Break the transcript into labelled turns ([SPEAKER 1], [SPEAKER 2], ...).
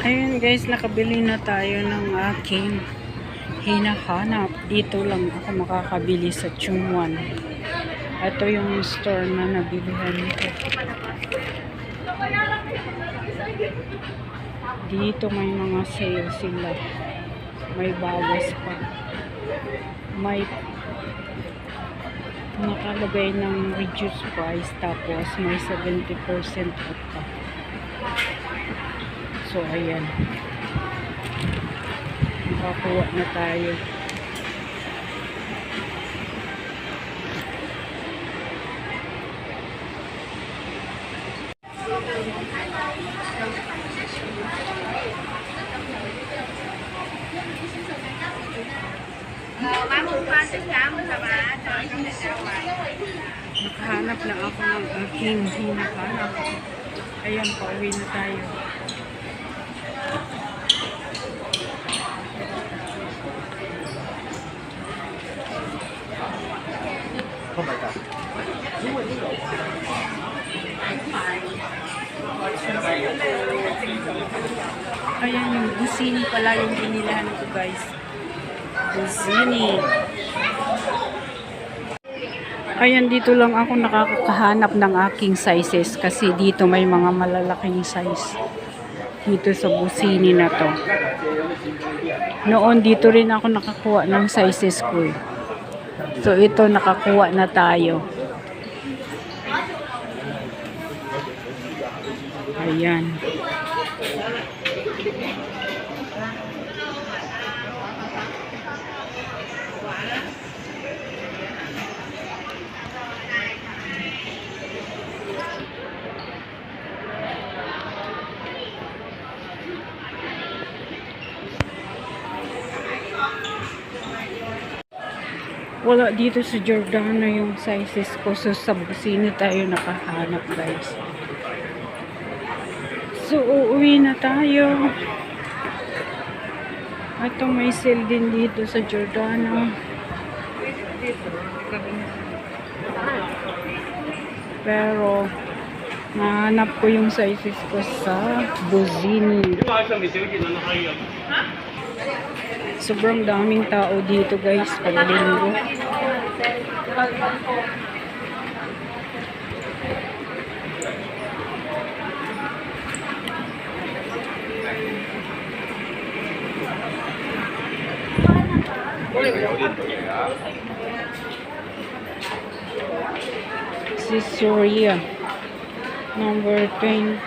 [SPEAKER 1] Ayun guys, nakabili na tayo ng aking hinahanap. Dito lang ako makakabili sa Chungwan. Ito yung store na nabilihan ko. Dito may mga sale sila. May bawas pa. May nakalagay ng reduced price, tapos may 70% off pa. So ayan, nakakuha na tayo. Nakahanap lang ako ng aking hinahanap. Ayan, pauwi na tayo.
[SPEAKER 2] Oh my God.
[SPEAKER 1] Ayan, yung busini pala yung binilahan ko guys. Busini. Ayan, dito lang ako nakakahanap ng aking sizes kasi dito may mga malalaking size dito sa busini na to. Noon dito rin ako nakakuha ng sizes ko. So ito, nakakuha na tayo. Ayan. Wala dito sa Giordano yung sizes ko. So sa busini tayo nakahanap guys. So uuwi na tayo. Ito may sale din dito sa Giordano. Pero nahanap ko yung sizes ko sa busini. Sobrang daming tao dito guys pag linggo. Caesarea number 22.